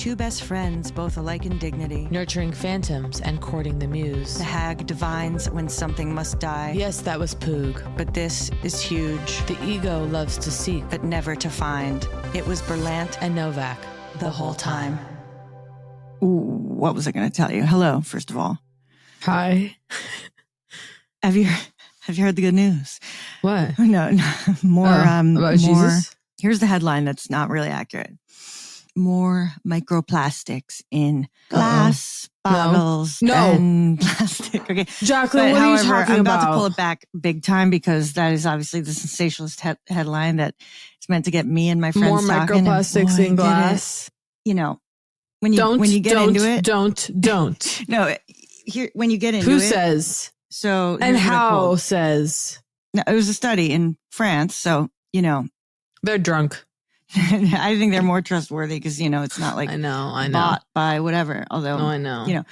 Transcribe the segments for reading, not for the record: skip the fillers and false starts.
two best friends, both alike in dignity. Nurturing phantoms and courting the muse. The hag divines when something must die. Yes, that was Poog. But this is huge. The ego loves to seek, but never to find. It was Berlant and Novak the whole time. Ooh, what was I going to tell you? Hello, first of all. Hi. Have you heard the good news? What? No, more. About Jesus? Here's the headline that's not really accurate. More microplastics in glass bottles and plastic. Okay, Jacqueline, what are you talking I'm about? about to pull it back big time because that is obviously the sensationalist headline that is meant to get me and my friends more talking. More microplastics in glass. You know, when you get into it, don't. No, here when you get into Who it. Who says? So and how says? No, it was a study in France, so you know they're drunk. I think they're more trustworthy because, you know, it's not like I know bought by whatever. Although, I know. You know,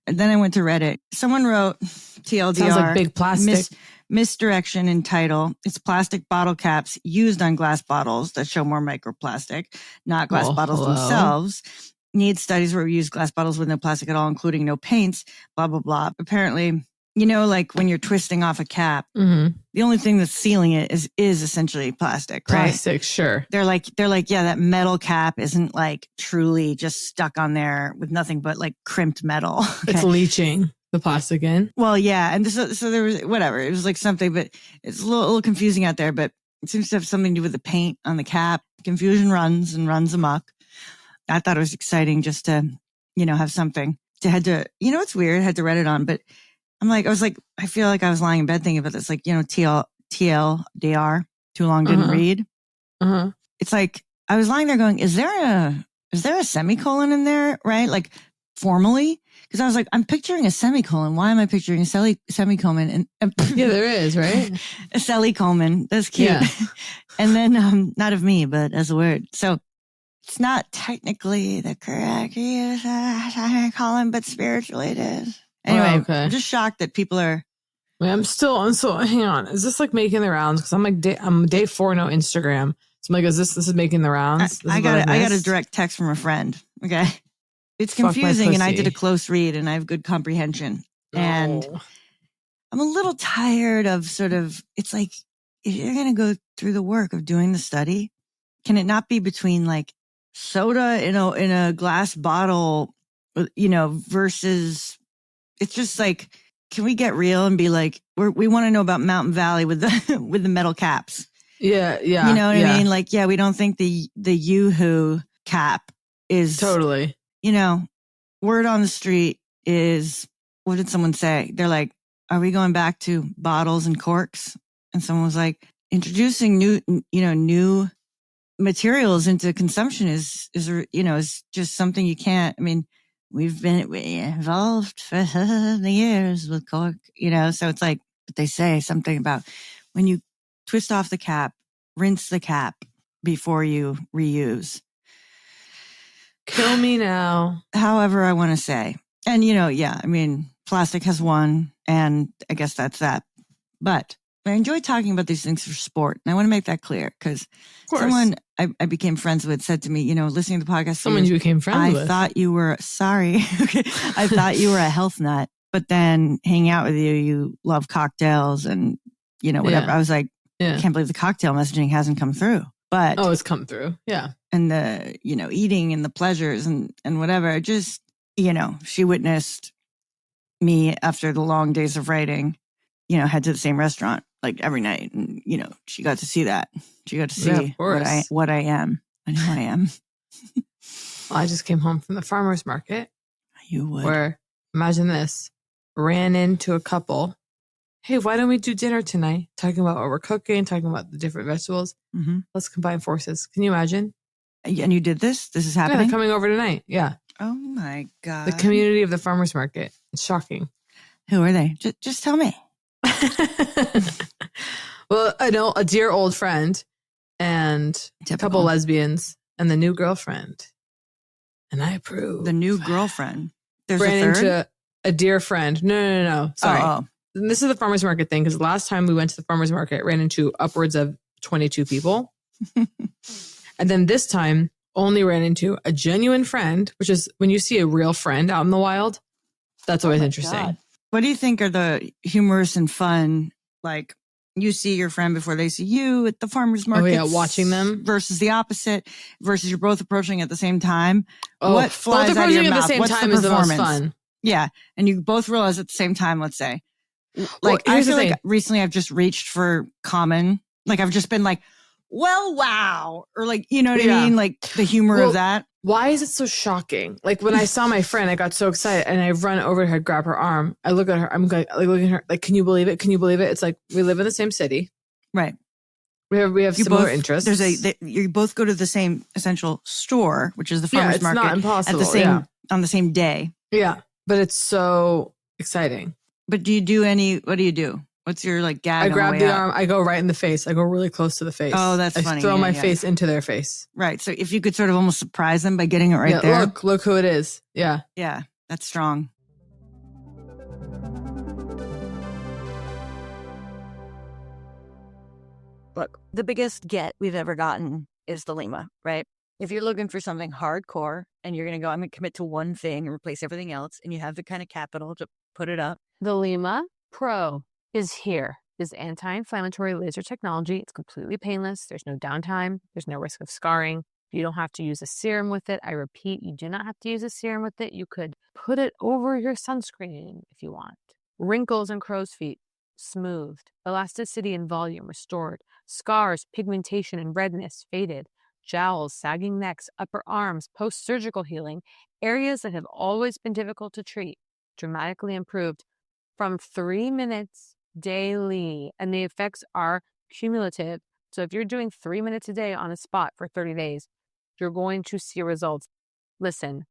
and then I went to Reddit. Someone wrote TLDR. Sounds like big plastic. Misdirection in title. It's plastic bottle caps used on glass bottles that show more microplastic, not glass bottles themselves. Need studies where we use glass bottles with no plastic at all, including no paints, blah, blah, blah. Apparently, you know, like when you're twisting off a cap, the only thing that's sealing it is essentially plastic, right? Plastic, sure. They're like, yeah, that metal cap isn't like truly just stuck on there with nothing but like crimped metal. Okay? It's leaching the plastic in. Well, yeah. And so there was whatever. It was like something, but it's a little confusing out there, but it seems to have something to do with the paint on the cap. Confusion runs amok. I thought it was exciting just to, you know, have something to you know, it's weird. I had to Reddit on, but I feel like I was lying in bed thinking about this, like, you know, TLDR, too long didn't read. It's like, I was lying there going, is there a semicolon in there? Right? Like formally? Because I was like, I'm picturing a semicolon. Why am I picturing a semicolon? And yeah, there is, right? A semicolon. That's cute. Yeah. And then, not of me, but as a word. So it's not technically the correct use of a semicolon, but spiritually it is. Anyway, I'm just shocked that people are. Wait, I'm still. Hang on. Is this like making the rounds? Because I'm like, I'm day 4 no Instagram. So I'm like, this is making the rounds? I got a direct text from a friend. Okay, it's confusing, and I did a close read, and I have good comprehension. And I'm a little tired of sort of. It's like if you're going to go through the work of doing the study, can it not be between like soda in a glass bottle, you know, versus. It's just like, can we get real and be like, we want to know about Mountain Valley with the metal caps. Yeah. You know what I mean? Like, yeah, we don't think the Yoo-hoo cap is totally, you know, word on the street is, what did someone say? They're like, are we going back to bottles and corks? And someone was like, introducing new materials into consumption is just something you can't, I mean, we evolved for the years with cork, you know, so it's like, but they say something about when you twist off the cap, rinse the cap before you reuse. Kill me now. However, I want to say, and you know, yeah, I mean, plastic has won, and I guess that's that. But I enjoy talking about these things for sport, and I want to make that clear because someone I became friends with said to me, you know, listening to the podcast. Someone you became friends with. I thought you were I thought you were a health nut, but then hanging out with you love cocktails and you know whatever. Yeah. I was like, I can't believe the cocktail messaging hasn't come through. But it's come through, yeah. And the eating and the pleasures and whatever. Just she witnessed me after the long days of writing. Head to the same restaurant like every night, and she got to see that. She got to see what I am and who I am. Well, I just came home from the farmer's market. You would. Where, imagine this, ran into a couple. Hey, why don't we do dinner tonight? Talking about what we're cooking, talking about the different vegetables. Mm-hmm. Let's combine forces. Can you imagine? And you did this? This is happening? Yeah, they're coming over tonight. Yeah. Oh my God. The community of the farmer's market. It's shocking. Who are they? Just tell me. Well, I know a dear old friend and a couple lesbians and the new girlfriend. And I approve. The new girlfriend. There's ran a third? into a dear friend. No. Sorry. Oh. This is the farmer's market thing because last time we went to the farmer's market, ran into upwards of 22 people. And then this time, only ran into a genuine friend, which is when you see a real friend out in the wild, that's always interesting. God. What do you think are the humorous and fun, like you see your friend before they see you at the farmer's market? Oh, yeah, watching them. Versus the opposite, versus you're both approaching at the same time. Oh, what flies out of your mouth? Both approaching at the same time is the most fun. Yeah, and you both realize at the same time, let's say. Like, well, I feel like recently I've just reached for common. Like, I've just been like, well, wow. Or like, you know what I mean? Like the humor of that. Why is it so shocking? Like when I saw my friend, I got so excited and I run over to her, grab her arm. I look at her. I'm like looking at her like, can you believe it? Can you believe it? It's like we live in the same city. Right. We have similar interests. You both go to the same essential store, which is the farmer's market. Not impossible. On the same day. Yeah. But it's so exciting. But what do you do? What's your like gag? I grab the arm. I go right in the face. I go really close to the face. Oh, that's funny. I throw my face into their face. Right. So if you could sort of almost surprise them by getting it right there. Look who it is. Yeah. Yeah. That's strong. Look, the biggest get we've ever gotten is the Lima, right? If you're looking for something hardcore and you're going to go, I'm going to commit to one thing and replace everything else, and you have the kind of capital to put it up. The Lima Pro is here. This anti-inflammatory laser technology. It's completely painless. There's no downtime. There's no risk of scarring. You don't have to use a serum with it. I repeat, you do not have to use a serum with it. You could put it over your sunscreen if you want. Wrinkles and crow's feet, smoothed. Elasticity and volume restored. Scars, pigmentation, and redness faded. Jowls, sagging necks, upper arms, post-surgical healing. Areas that have always been difficult to treat. Dramatically improved from 3 minutes daily. And the effects are cumulative. So if you're doing 3 minutes a day on a spot for 30 days, you're going to see results. Listen,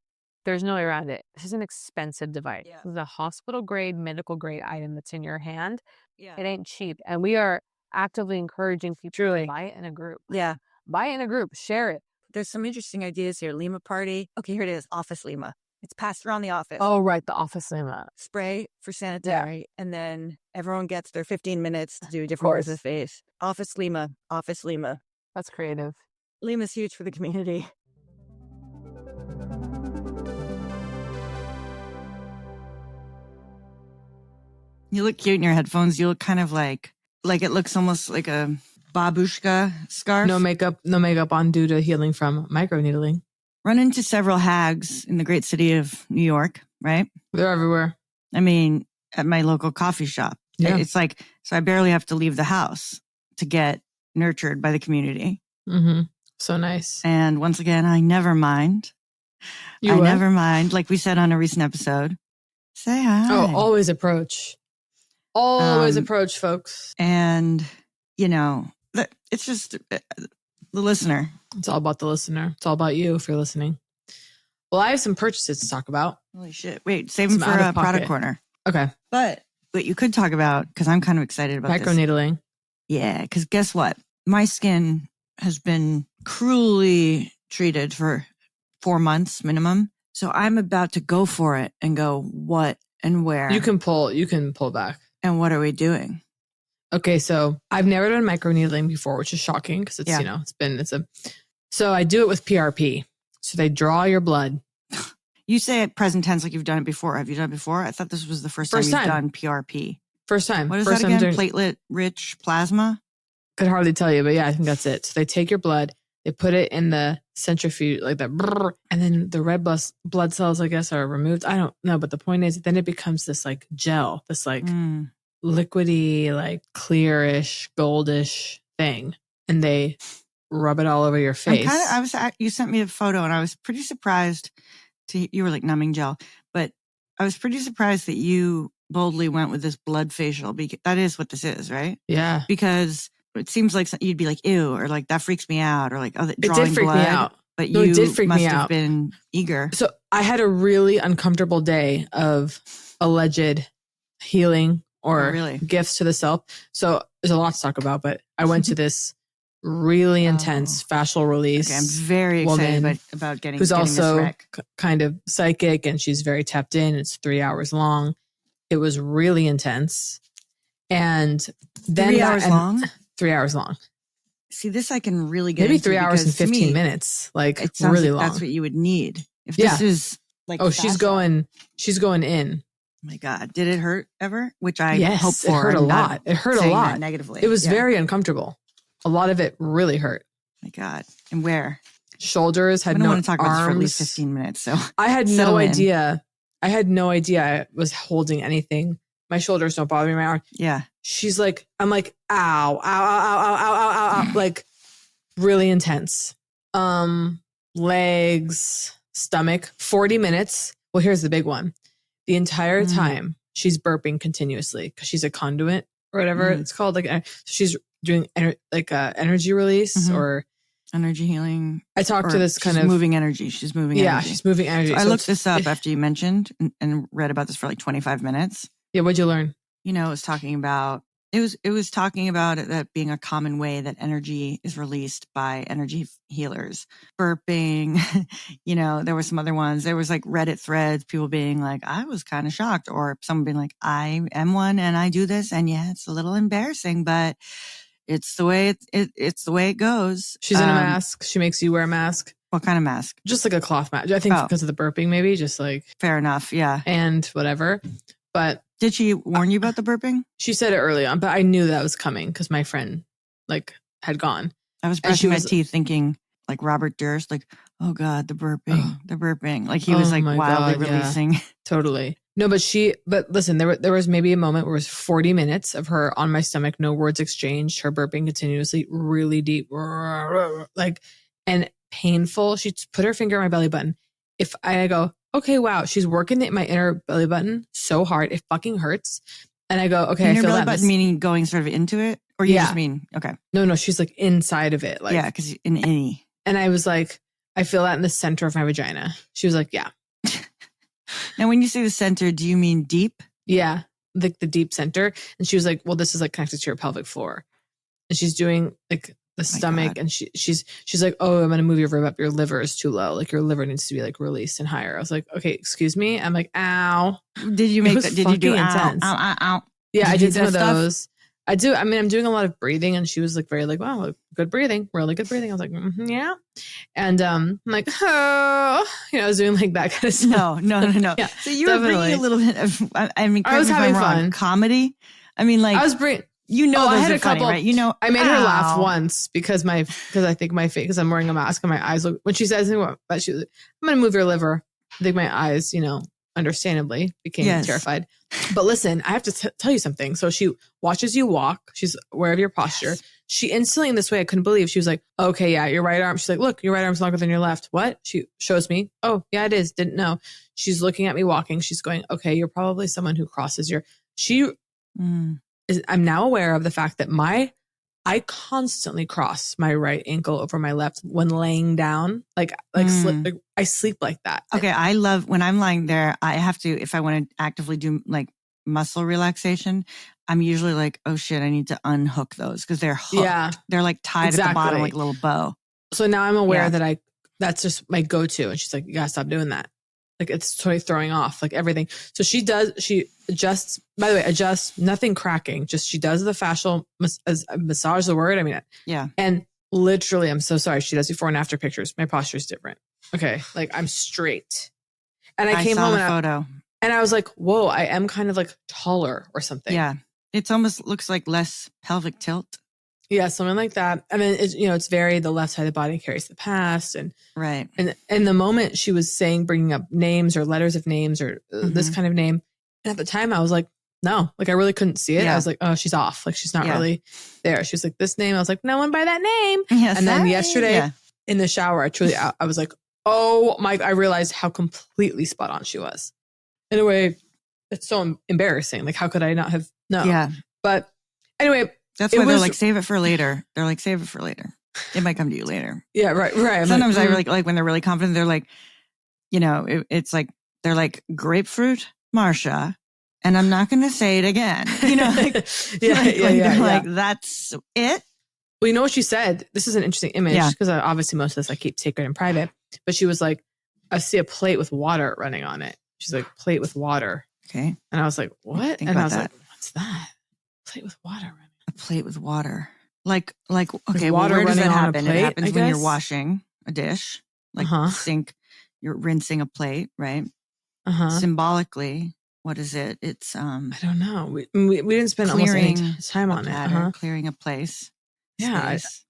there's no way around it. This is an expensive device. Yeah. This is a hospital grade, medical grade item that's in your hand. Yeah. It ain't cheap. And we are actively encouraging people to buy it in a group. Yeah. Buy it in a group. Share it. There's some interesting ideas here. Lima party. Okay, here it is. Office Lima. It's passed around the office. Oh, right. The office Lima. Spray for sanitary. Yeah. And then everyone gets their 15 minutes to do different parts of the face. Office Lima. Office Lima. That's creative. Lima's huge for the community. You look cute in your headphones. You look kind of like it looks almost like a babushka scarf. No makeup on due to healing from microneedling. Run into several hags in the great city of New York, right? They're everywhere. I mean, at my local coffee shop. Yeah. It's like, so I barely have to leave the house to get nurtured by the community. Mm-hmm. So nice. And once again, I never mind. Never mind. Like we said on a recent episode, say hi. Oh, always approach. Always approach, folks. And, it's just the listener. It's all about the listener. It's all about you if you're listening. Well, I have some purchases to talk about. Holy shit. Wait, save them for a product corner. Okay. But what you could talk about, because I'm kind of excited about microneedling. Yeah, because guess what? My skin has been cruelly treated for 4 months minimum. So I'm about to go for it and go what and where. You can pull back. And what are we doing? Okay, so I've never done microneedling before, which is shocking because it's so I do it with PRP. So they draw your blood. You say it present tense like you've done it before. Have you done it before? I thought this was the first time you've done PRP. First time. What is that again? Platelet-rich plasma? Could hardly tell you, but yeah, I think that's it. So they take your blood, they put it in the centrifuge, like that, and then the red blood cells, I guess, are removed. I don't know, but the point is, then it becomes this like gel, this like liquidy, like clearish, goldish thing, and they rub it all over your face. You sent me a photo, and I was pretty surprised. You were like numbing gel, but I was pretty surprised that you boldly went with this blood facial, because that is what this is, right? Yeah, because it seems like you'd be like, ew, or like that freaks me out, or like, oh, it did freak me out. But you must have been eager. So I had a really uncomfortable day of alleged healing or gifts to the self. So there's a lot to talk about, but I went to this really intense fascial release. Okay, I'm very excited about getting who's getting also this rec. Kind of psychic, and she's very tapped in. It's 3 hours long. It was really intense. And then 3 hours long? 3 hours long. See, this I can really get maybe into 3 hours and because to 15 me, minutes. Like it sounds really like long. that's what you would need. If Yeah. this is like, Oh, she's going in. Oh my God. Did it hurt ever? Which I Yes, hope for. it hurt a I'm not lot. It hurt a saying lot. that negatively. It was Yeah. very uncomfortable. A lot of it really hurt. My God. And where? Shoulders, had I don't no want to talk about this for at least arms. 15 minutes. So I had no settle in. idea. I had no idea I was holding anything. My shoulders don't bother me. My arm. Yeah. She's like, I'm like, ow, ow, ow, ow, ow, ow, ow, ow, like really intense. Legs, stomach, 40 minutes. Well, here's the big one. The entire time she's burping continuously because she's a conduit or whatever it's called. Like she's doing energy release or energy healing. I talked to this kind of moving energy. She's moving energy. Yeah, she's moving energy. So I looked this up after you mentioned and read about this for like 25 minutes. Yeah, what'd you learn? You know, it was talking about that being a common way that energy is released by energy healers. Burping, you know, there were some other ones. There was like Reddit threads, people being like, I was kind of shocked, or someone being like, I am one and I do this, and yeah, it's a little embarrassing, but it's the way it's the way it goes. She's in a mask. She makes you wear a mask. What kind of mask? Just like a cloth mask. I think because of the burping, maybe just like fair enough. Yeah. And whatever. But did she warn you about the burping? She said it early on, but I knew that was coming because my friend like had gone. I was brushing my teeth thinking like Robert Durst, like, oh God, the burping. Like he was like wildly releasing. Yeah, totally. No, but listen, there was maybe a moment where it was 40 minutes of her on my stomach, no words exchanged, her burping continuously, really deep, like, and painful. She put her finger on my belly button. If I go, okay, wow, she's working my inner belly button so hard, it fucking hurts. And I go, okay, inner I feel belly that. Button meaning going sort of into it, or you just mean okay? No, she's like inside of it, like yeah, because in any. And I was like, I feel that in the center of my vagina. She was like, yeah. Now, when you say the center, do you mean deep? Yeah, like the deep center. And she was like, well, this is like connected to your pelvic floor. And she's doing like the stomach, and she's like, oh, I'm gonna move your rib up. Your liver is too low. Like your liver needs to be like released and higher. I was like, okay, excuse me. I'm like, ow. Did you make that? Did you do intense? Ow. Yeah, I did some of those. I do. I mean, I'm doing a lot of breathing, and she was like very like, wow, good breathing, really good breathing. I was like, yeah. And I'm like, oh, I was doing like that kind of stuff. No. Yeah, so you were bringing a little bit of, I mean, I was having fun. Comedy. I mean, like, I was bringing. I had a funny, couple. Right? You know, I made her laugh once because I think my face, because I'm wearing a mask and my eyes look. When she says, but she was like, I'm going to move your liver. I think my eyes, understandably became terrified. But listen, I have to tell you something. So she watches you walk. She's aware of your posture. Yes. She instantly, in this way, I couldn't believe. She was like, okay, yeah, your right arm. She's like, look, your right arm's longer than your left. What? She shows me. Oh, yeah, it is. Didn't know. She's looking at me walking. She's going, okay, you're probably someone who crosses I'm now aware of the fact that I constantly cross my right ankle over my left when laying down. I sleep like that. Okay. I love when I'm lying there, I have to, if I want to actively do like muscle relaxation, I'm usually like, oh shit, I need to unhook those because they're hooked. Yeah. They're like tied at the bottom like a little bow. So now I'm aware that that's just my go-to. And she's like, you gotta stop doing that. Like it's totally throwing off like everything. So she adjusts, by the way, nothing cracking. Just she does the fascial massage, the word. I mean, yeah. And literally, I'm so sorry. She does before and after pictures. My posture is different. Okay. Like I'm straight. And I came saw home the photo. And I was like, whoa, I am kind of like taller or something. Yeah. It's almost looks like less pelvic tilt. Yeah, something like that. I mean, it's very, the left side of the body carries the past. And right. And the moment she was bringing up names or letters of names or this kind of name. And at the time I was like, no, like I really couldn't see it. Yeah. I was like, oh, she's off. Like she's not really there. She was like, this name. I was like, no one by that name. Yes, and then yesterday in the shower, I was like, oh my, I realized how completely spot on she was. In a way, it's so embarrassing. Like, how could I not have known? Yeah. But anyway. That's why they're like, save it for later. They're like, save it for later. It might come to you later. Yeah, right. Sometimes I really like when they're really confident, they're like, it's like, they're like grapefruit, Marsha, and I'm not going to say it again. Like, that's it. Well, you know what she said? This is an interesting image because obviously most of this I keep sacred and private. But she was like, I see a plate with water running on it. She's like, plate with water. Okay. And I was like, what? And I was like, what's that? Plate with water running. A plate with water. Like, okay, water where does running that on a happen? plate, It happens I when you're guess? washing a dish, like Uh-huh. sink, you're rinsing a plate, right? Uh-huh. Symbolically, what is it? It's I don't know. We didn't spend almost any time on it. platter, clearing a place. Yeah, Space.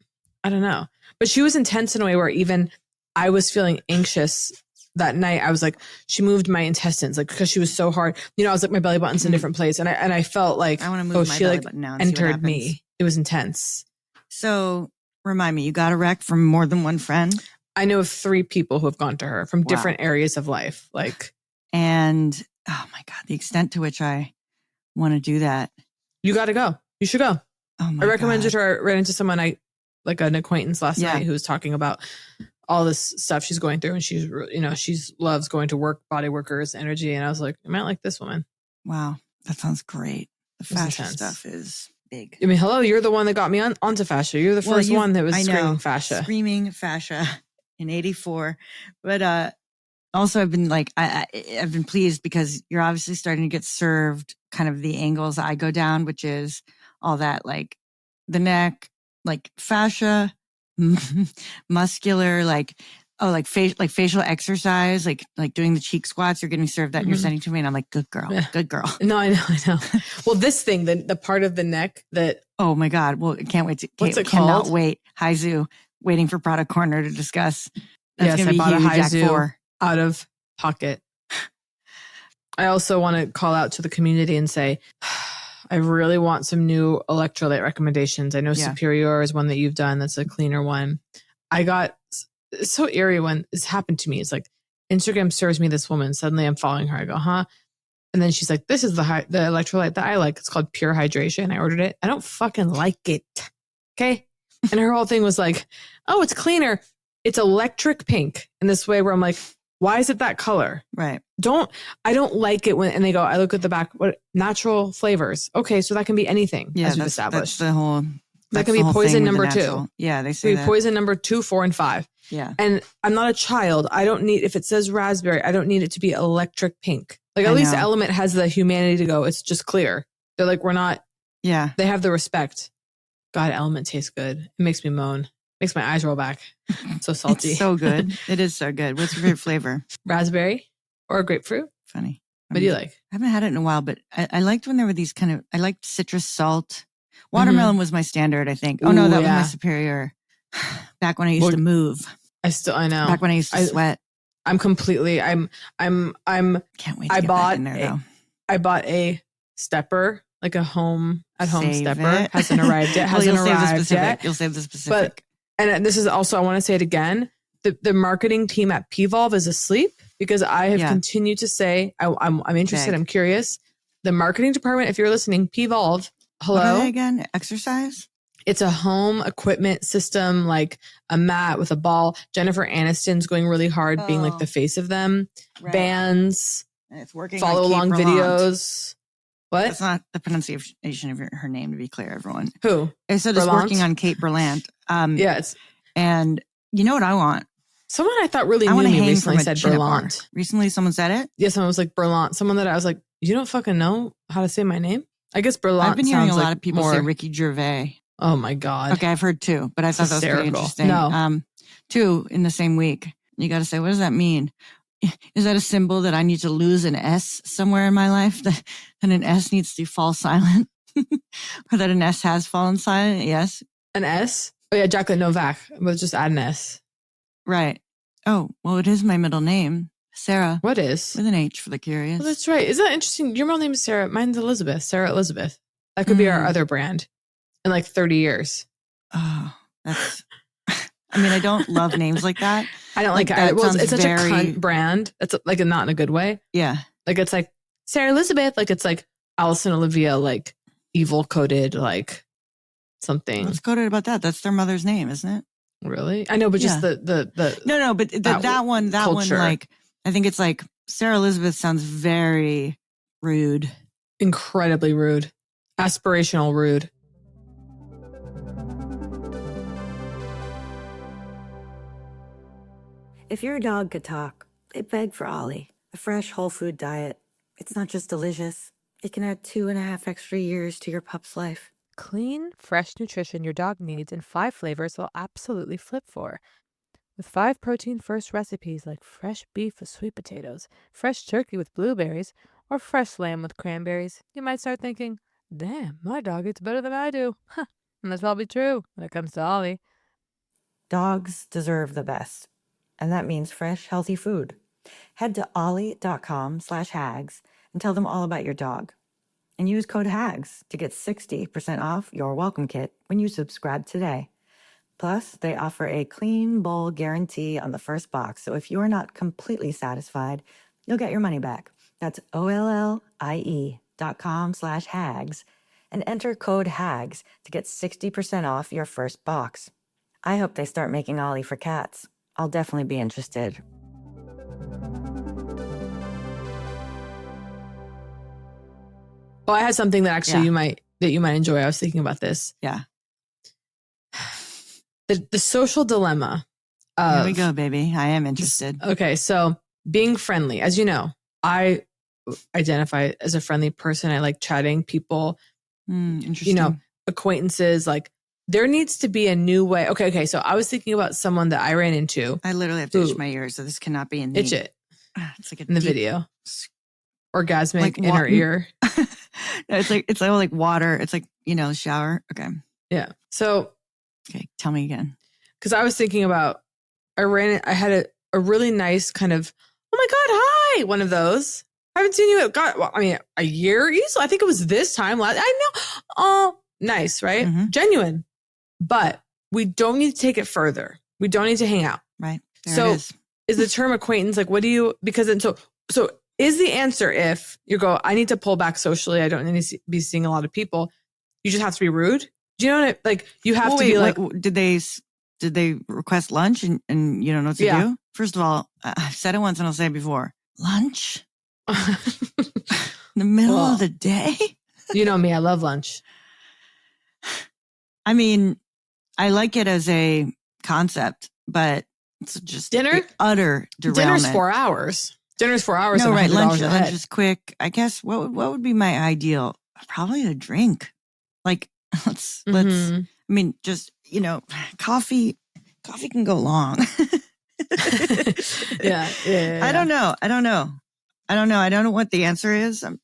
I don't know. But she was intense in a way where even I was feeling anxious that night. I was like, she moved my intestines, like, because she was so hard. You know, I was like, my belly button's in a different place. And I felt like, I want to move my she belly like button now and see what entered happens. me. It was intense. So remind me, you got a rec from more than one friend? I know of 3 people who have gone to her from different areas of life. Like, and oh my God, the extent to which I want to do that. You got to go. You should go. Oh my I recommended God. her. I ran into someone like an acquaintance last night who was talking about all this stuff she's going through, and she's loves going to work, body workers, energy, and I was like, I might like this woman. Wow, that sounds great. The fascia stuff is big. I mean, hello, you're the one that got me onto fascia. You're the first one that was screaming fascia. Screaming fascia in '84, but also I've been like I've been pleased because you're obviously starting to get served kind of the angles I go down, which is all that like the neck, like fascia, muscular, like facial exercise, like doing the cheek squats. You're getting served that and you're sending to me, and I'm like, good girl. No, I know. Well, this thing, the part of the neck that, oh my God. Well, can't wait to. What's it cannot called? wait. Haizu, waiting for product corner to discuss. That's yes, gonna I be bought a huge, Haizu out of pocket. I also want to call out to the community and say, I really want some new electrolyte recommendations. I know Superior is one that you've done. That's a cleaner one. It's so eerie when this happened to me. It's like Instagram serves me this woman. Suddenly I'm following her. I go, huh? And then she's like, this is the electrolyte that I like. It's called Pure Hydration. I ordered it. I don't fucking like it. Okay. And her whole thing was like, oh, it's cleaner. It's electric pink in this way where I'm like, why is it that color? Right. I don't like it when, and they go, I look at the back, what natural flavors. Okay. So that can be anything, as we've established. That's the whole, that can be poison number 2. Yeah. They say that. Poison number 2, 4, and 5. Yeah. And I'm not a child. I don't need, if it says raspberry, I don't need it to be electric pink. Like at least Element has the humanity to go, it's just clear. They're like, we're not. Yeah. They have the respect. God, Element tastes good. It makes me moan. Makes my eyes roll back. It's so salty. It's so good. It is so good. What's your favorite flavor? Raspberry or grapefruit? Funny. What do you like? I haven't had it in a while, but I liked when there were these I liked citrus salt. Watermelon was my standard, I think. Oh no, that was my Superior. Back when I used to move. I know. Back when I used to sweat. I'm completely, I'm can't wait to get back in there though. I bought a stepper, like a at-home Save stepper. it. Hasn't arrived yet. Hasn't arrived yet. You'll save the specific. And this is also, I want to say it again, the marketing team at Pvolve is asleep because I have continued to say, I'm interested, I'm curious. The marketing department, if you're listening, Pvolve, hello. What are they again? Exercise? It's a home equipment system, like a mat with a ball. Jennifer Aniston's going really hard, being like the face of them. Right. Bands. And it's working. Follow along videos. What? That's not the pronunciation of her name, to be clear, everyone. Who? I said it's working on Kate Berlant. Yes. And you know what I want? Someone I thought really knew me recently said Berlant. Recently someone said it? Yeah, someone was like Berlant. Someone that I was like, you don't fucking know how to say my name? I guess Berlant. I've been hearing a lot of people say Ricky Gervais. Oh my God. Okay, I've heard 2, but I thought that was pretty interesting. No. 2 in the same week. You got to say, what does that mean? Is that a symbol that I need to lose an S somewhere in my life? That an S needs to fall silent? Or that an S has fallen silent? Yes. An S? Oh yeah, Jacqueline Novak. We'll just add an S. Right. Oh, well, it is my middle name. Sarah. What is? With an H for the curious. Well, that's right. Isn't that interesting? Your middle name is Sarah. Mine's Elizabeth. Sarah Elizabeth. That could be our other brand in like 30 years. Oh, that's... I mean, I don't love names like that. I don't like it. Well, it's such a cunt brand. It's like not in a good way. Yeah. Like it's like Sarah Elizabeth. Like it's like Allison Olivia, like evil coded, like something. What's coded about that? That's their mother's name, isn't it? Really? I know, but just the No, but that one, like, I think it's like Sarah Elizabeth sounds very rude. Incredibly rude. Aspirational rude. If your dog could talk, it'd beg for Ollie, a fresh whole food diet. It's not just delicious. It can add 2.5 extra years to your pup's life. clean, fresh nutrition your dog needs in 5 flavors they'll absolutely flip for. With 5 protein-first recipes like fresh beef with sweet potatoes, fresh turkey with blueberries, or fresh lamb with cranberries, you might start thinking, damn, my dog eats better than I do. Huh, and that's probably true when it comes to Ollie. Dogs deserve the best, and that means fresh, healthy food. Head to ollie.com/hags and tell them all about your dog. And use code HAGS to get 60% off your welcome kit when you subscribe today. Plus, they offer a clean bowl guarantee on the first box, so if you're not completely satisfied, you'll get your money back. That's OLLIE.com/hags and enter code HAGS to get 60% off your first box. I hope they start making Ollie for cats. I'll definitely be interested. Oh, I had something that actually you might enjoy. I was thinking about this. Yeah. The social dilemma. Here we go, baby. I am interested. Okay, so being friendly. As you know, I identify as a friendly person. I like chatting people, Interesting. Acquaintances. Like there needs to be a new way. Okay. So I was thinking about someone that I ran into. I literally have to itch my ears, so this cannot be in the... Itch it. It's like in the video. Orgasmic like in her ear. No, it's like water. It's like, shower. Okay. Yeah. So... Okay, tell me again. Because I was thinking about, I had a really nice kind of, oh my God, hi, one of those. I haven't seen you, a year easily. I think it was this time last, I know. Oh, nice, right? Mm-hmm. Genuine. But we don't need to take it further. We don't need to hang out. Right. There so it is the term acquaintance, like what do you, because then, so is the answer if you go, I need to pull back socially, I don't need to be seeing a lot of people, you just have to be rude? Do you know what you have to be like, did they request lunch and you don't know what to do? First of all, I've said it once and I'll say it before. Lunch? In the middle of the day? You know me, I love lunch. I mean, I like it as a concept, but it's just dinner? Utter derailment. Dinner's 4 hours. Dinner's 4 hours. No, right. Lunch ahead. is quick. I guess what would be my ideal? Probably a drink. Like, let's I mean, just, coffee can go long. Yeah. I don't know. I don't know what the answer is. I'm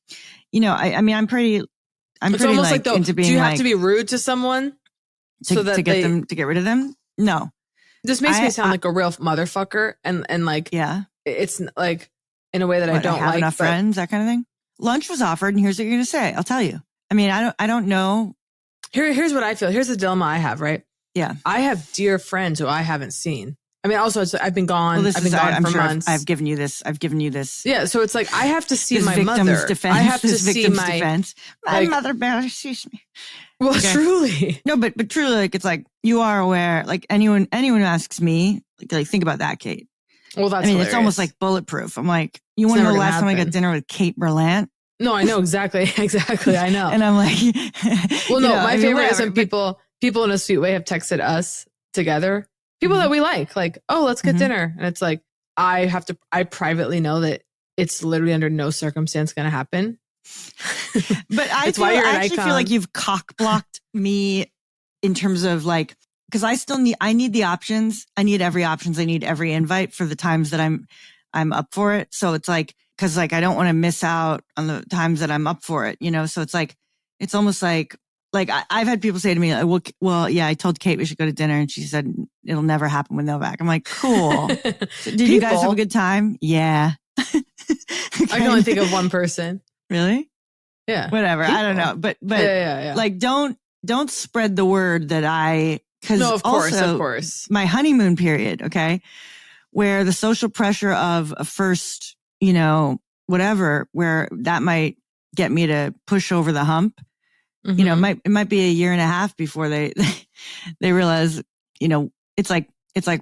pretty almost like into being, do you have to be rude to someone to get rid of them? No. This makes me sound like a real motherfucker and like, yeah, it's like in a way that I don't have like enough friends, that kind of thing. Lunch was offered and here's what you're going to say. I'll tell you. I mean, I don't know. Here's what I feel. Here's the dilemma I have, right? Yeah. I have dear friends who I haven't seen. I mean, also, I've been gone. Well, I've been gone for sure months. I've given you this. Yeah. So it's like, I have to see my victim's mother. Defense, I have to see my defense. My mother barely sees me. Well, truly. No, but truly, like, it's like, you are aware, like anyone who asks me, like think about that, Kate. Well, that's hilarious. It's almost like bulletproof. I'm like, you want to know the last time I got dinner with Kate Berlant? No, I know exactly. I know. And I'm like, well, no, my favorite is when people in a sweet way have texted us together. People that we like, oh, let's get dinner. And it's like, I privately know that it's literally under no circumstance going to happen. But I actually feel like you've cock blocked me in terms of like, because I need the options. I need every options. I need every invite for the times that I'm up for it. So it's like, because like I don't want to miss out on the times that I'm up for it, So it's like, it's almost like I've had people say to me, well, yeah, I told Kate we should go to dinner, and she said it'll never happen with Novak. I'm like, cool. Did you guys have a good time? Yeah. I can only think of one person. Really? Yeah. Whatever. People. I don't know, but yeah. Like, don't spread the word that because no, of course, my honeymoon period, okay, where the social pressure of a first, whatever, where that might get me to push over the hump. It might be a year and a half before they realize, it's like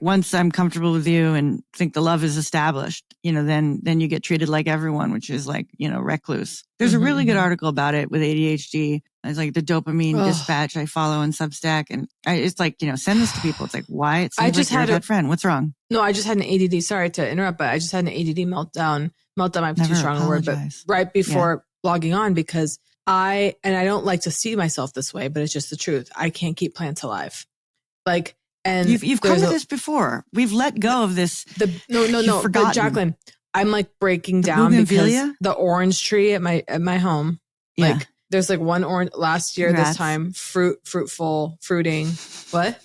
once I'm comfortable with you and think the love is established, then you get treated like everyone, which is like, recluse. There's a really good article about it with ADHD. It's like the dopamine dispatch I follow on Substack. And it's like, send this to people. It's like, why? It seems like you're a bad friend. What's wrong? No, I just had an ADD. Sorry to interrupt, but I just had an ADD meltdown. Meltdown might be too strong a word, but right before logging on, because I don't like to see myself this way, but it's just the truth. I can't keep plants alive. Like, and you've covered this before. We've let go of this. No. But Jacqueline, I'm like breaking down because the orange tree at my home, like there's like one orange last year, this time, fruiting. What?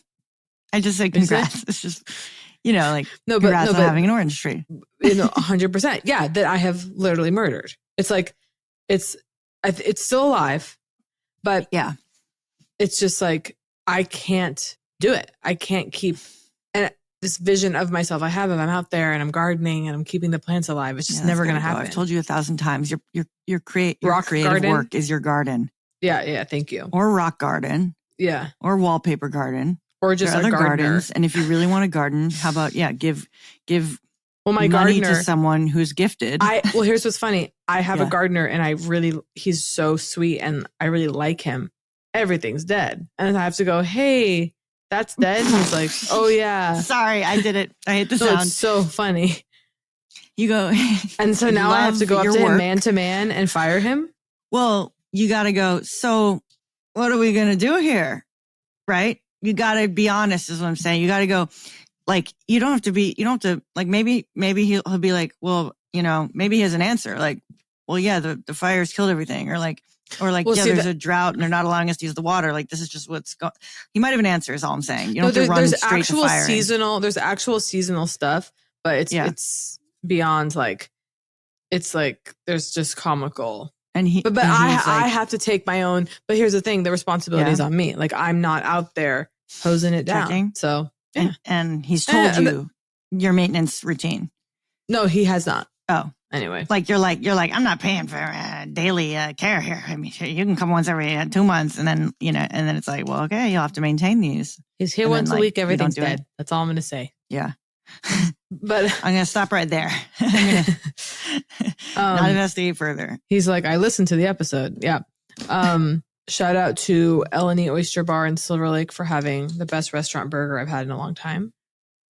I just said congrats. It's just, like congrats on having an orange tree. 100%. Yeah. That I have literally murdered. It's like, it's still alive, but it's just like, I can't do it. I can't keep, and this vision of myself I have, if I'm out there and I'm gardening and I'm keeping the plants alive, it's just never going to happen. I've told you 1,000 times, your creative work is your garden. Yeah. Thank you. Or rock garden. Yeah. Or wallpaper garden. Or just other gardener. Gardens. And if you really want to garden, how about, give my money gardener to someone who's gifted. Here's what's funny. I have a gardener and he's so sweet and I really like him. Everything's dead. And I have to go, hey, that's dead. And he's like, oh yeah. Sorry, I did it. I hate the sound. It's so funny. You go. And so now I have to go up to him man to man and fire him. Well, you got to go. So what are we going to do here? Right? You got to be honest is what I'm saying. You got to go. Like, you don't have to, like, maybe he'll be like, well, maybe he has an answer. Like, well, yeah, the fires killed everything. Or there's a drought and they're not allowing us to use the water. Like, this is just what's going. He might have an answer is all I'm saying. You don't have to run straight to fire. There's actual seasonal stuff, but it's beyond like, it's like, there's just comical. But I have to take my own, but here's the thing, the responsibility is on me. Like, I'm not out there hosing it down. Checking. So. Yeah. And he's told you your maintenance routine. No, he has not. Oh, anyway, like you're like I'm not paying for daily care here. I mean, you can come once every 2 months, and then and then it's like, well, okay, you'll have to maintain these. He's here once a week. Everything's dead. That's all I'm gonna say. Yeah, but I'm gonna stop right there. I'm gonna not investigate further. He's like, I listened to the episode. Yeah. Shout out to Eleni Oyster Bar in Silver Lake for having the best restaurant burger I've had in a long time.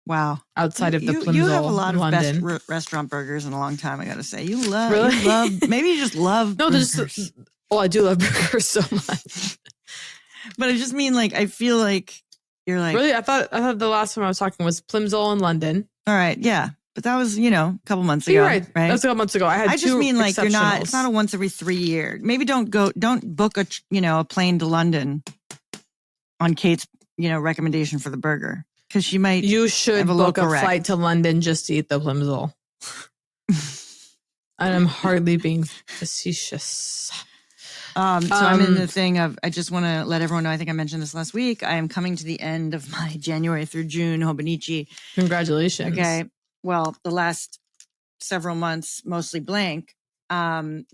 Wow. Outside of the Plimsoll, you have a lot of London. best restaurant burgers in a long time, I got to say. You love, maybe you just love burgers. I do love burgers so much. But I just mean, like, I feel like you're like. Really? I thought the last time I was talking was Plimsoll in London. All right. Yeah. But that was, a couple months ago. You're right. That was a couple months ago. I just mean, like, it's not a once every 3 year. Maybe don't book a plane to London on Kate's, recommendation for the burger. Because she might. You should book a flight to London just to eat the Plimsoll. And I'm hardly being facetious. So I'm in the thing of, I just want to let everyone know, I think I mentioned this last week. I am coming to the end of my January through June Hobonichi. Congratulations. Okay. Well, the last several months, mostly blank. And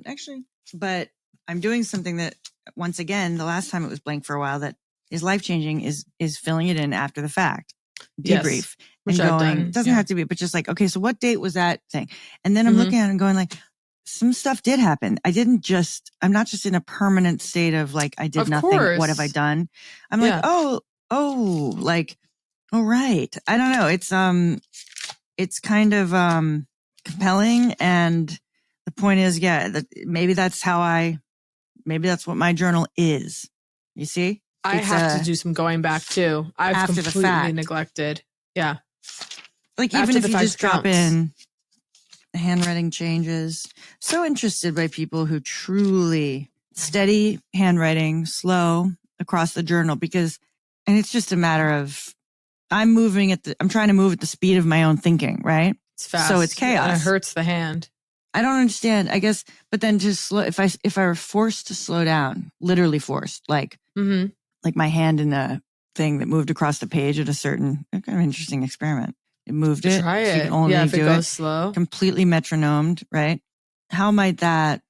actually, but I'm doing something that, once again, the last time it was blank for a while, that is life-changing is filling it in after the fact. Debrief. Which and I've going, done. It doesn't have to be, but just like, okay, so what date was that thing? And then I'm looking at it and going like, some stuff did happen. I'm not just in a permanent state of like, I did nothing. Course. What have I done? I'm like, oh, like, all right. I don't know. It's kind of, compelling. And the point is, maybe that's what my journal is. You see? I have to do some going back too. I've completely neglected. Yeah. Like, even if you just drop in handwriting changes. So interested by people who truly steady handwriting, slow across the journal, and it's just a matter of, I'm trying to move at the speed of my own thinking, right? It's fast. So it's chaos. And it hurts the hand. I don't understand, I guess, but then just slow, if I were forced to slow down, literally forced, like my hand in the thing that moved across the page at a certain, kind of interesting experiment. It moved it. Try it. So you can only if it do goes slow. Completely metronomed, right? How might that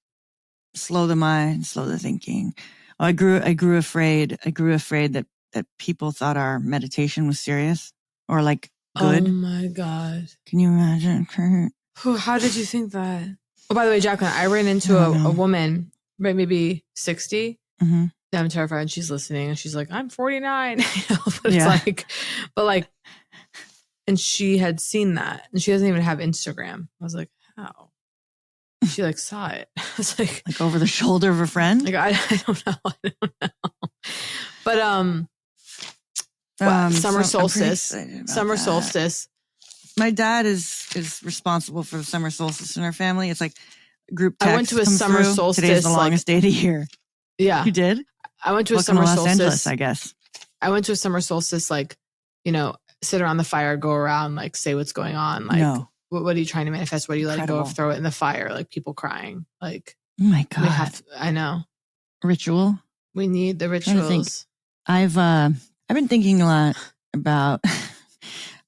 slow the mind, slow the thinking? Oh, I grew afraid that people thought our meditation was serious or like good. Oh my God. Can you imagine, Kurt? How did you think that? Oh, by the way, Jacqueline, I ran into a woman, maybe 60. Mm-hmm. I'm terrified. She's listening and she's like, I'm 49. But it's and she had seen that and she doesn't even have Instagram. I was like, how? she like saw it. It's like over the shoulder of a friend. Like I don't know. But summer solstice. Summer solstice. My dad is responsible for the summer solstice in our family. It's like group text. I went to a summer solstice. Today's the longest day of the year. Yeah. You did? I went to a Welcome summer to Los solstice. Angeles, I guess. I went to a summer solstice, like, sit around the fire, go around, like say what's going on. Like, what are you trying to manifest? What are you letting go of? Throw it in the fire, like people crying. Like, oh my God. I know. Ritual. We need the rituals. I've been thinking a lot about,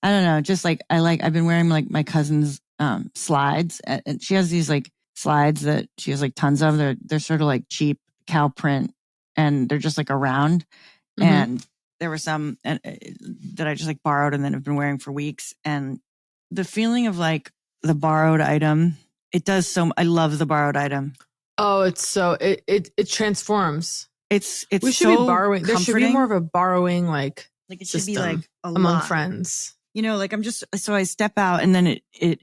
I don't know, just like I've been wearing like my cousin's slides, and she has these like slides that she has like tons of. They're sort of like cheap cow print, and they're just like around. Mm-hmm. And there were some that I just like borrowed and then have been wearing for weeks. And the feeling of like the borrowed item, it does so. I love the borrowed item. Oh, it's so it transforms. It's we should be borrowing. There should be more of a borrowing like it should be like among friends. Like I'm just so I step out and then it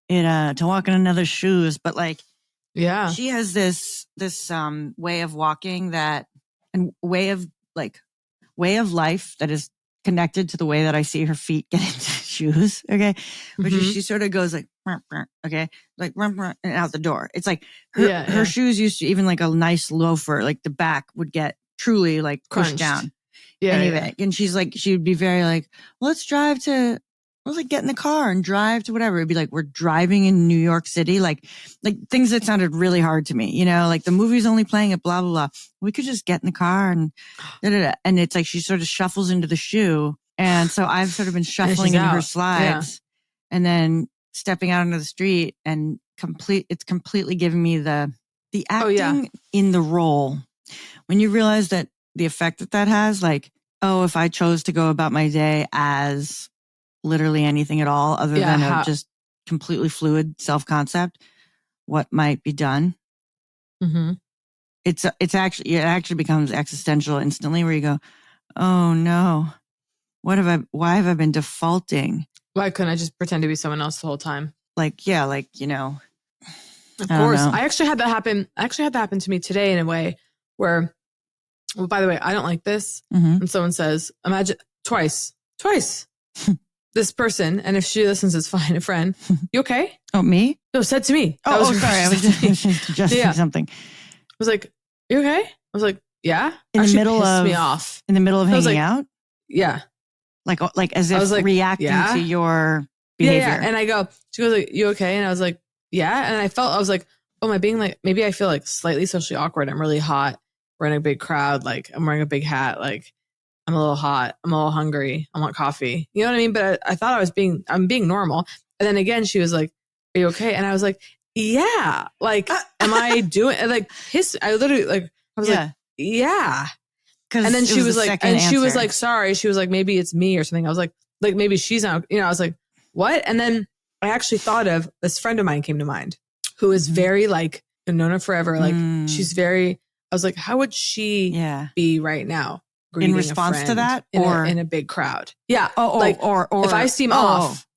to walk in another's shoes, but like she has this way of walking that and way of life that is connected to the way that I see her feet get into shoes. Okay. Which is she sort of goes like, okay, like, and out the door. It's like her shoes used to, even like a nice loafer, like the back would get truly like pushed down. Yeah. Anyway. Yeah. And she's like, she would be very like, let's like get in the car and drive to whatever. It'd be like, we're driving in New York City, like things that sounded really hard to me, like the movie's only playing at blah, blah, blah. We could just get in the car and And it's like, she sort of shuffles into the shoe. And so I've sort of been shuffling into her slides and then stepping out into the street and it's completely giving me the acting in the role. When you realize that the effect that has, like, if I chose to go about my day as literally anything at all other than a just completely fluid self-concept, what might be done. Mm-hmm. It actually becomes existential instantly, where you go, oh no, why have I been defaulting? Why couldn't I just pretend to be someone else the whole time? Of course. I actually had that happen to me today in a way where, well, by the way, I don't like this. Mm-hmm. And someone says, imagine twice, this person, and if she listens, it's fine. A friend, you okay? Oh, me? No, said to me. Sorry. I was just suggesting something. I was like, you okay? I was like, yeah. In the middle of me off. In the middle of hanging out? Yeah. Like as if I was like, reacting to your behavior. Yeah. And she goes like, you okay? And I was like, yeah. And I was like, oh, am I being like, maybe I feel like slightly socially awkward. I'm really hot. We're in a big crowd. Like I'm wearing a big hat. Like I'm a little hot. I'm a little hungry. I want coffee. You know what I mean? But I thought I'm being normal. And then again, she was like, are you okay? And I was like, yeah. Like, am I doing like I literally like, I was like, yeah. And then she was like, she was like, sorry. She was like, maybe it's me or something. I was like maybe she's not, I was like, what? And then I actually thought of this friend of mine came to mind who is very like, I've known her forever. Like she's very, I was like, how would she be right now? In response to that, or in a big crowd? Yeah. Or if I seem off,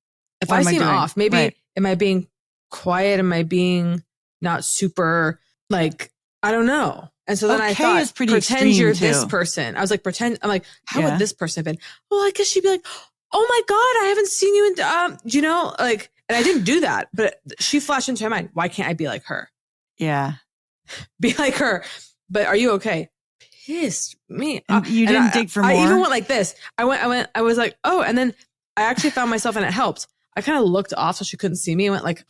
maybe am I being quiet? Am I being not super like, I don't know. And so then I thought, pretend you're this person. I was like, I'm like, how would this person have been? Well, I guess she'd be like, oh my God, I haven't seen you in, like, and I didn't do that, but she flashed into my mind. Why can't I be like her? Yeah. Be like her. But are you okay? Pissed me. You didn't dig for more? I even went like this. I was like, oh, and then I actually found myself, and it helped. I kind of looked off so she couldn't see me and went like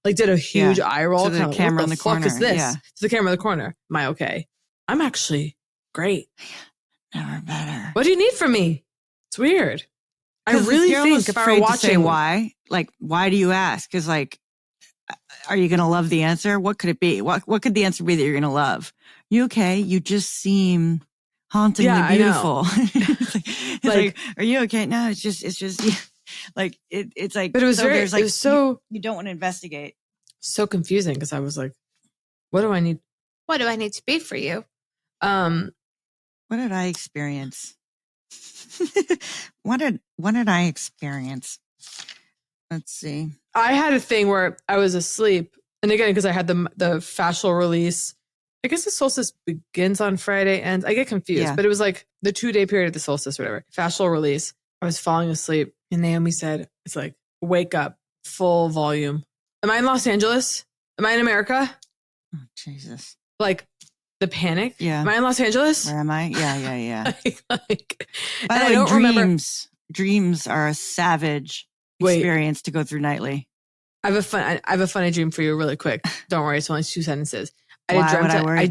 did a huge eye roll. To the camera in the corner. What the fuck is this? Yeah. To the camera in the corner. Am I okay? I'm actually great. Never better. What do you need from me? It's weird. I really think if I were watching. To say why? Like, why do you ask? Because like, are you going to love the answer? What could it be? What could the answer be that you're going to love? You okay? You just seem hauntingly beautiful. it's like, are you okay? No, it's just like, it's like, but it was it was so, you don't want to investigate. So confusing. Cause I was like, what do I need? What do I need to be for you? What did I experience? What did I experience? Let's see. I had a thing where I was asleep And again, because I had the fascial release. I guess the solstice begins on Friday and I get confused, but it was like the 2-day period of the solstice, whatever. Fascial release. I was falling asleep and Naomi said, it's like, wake up, full volume. Am I in Los Angeles? Am I in America? Oh, Jesus. Like the panic. Yeah. Am I in Los Angeles? Where am I? Yeah. like, By the way, I don't remember. Dreams are a savage experience to go through nightly. I have a funny dream for you really quick. Don't worry. It's only 2 sentences. I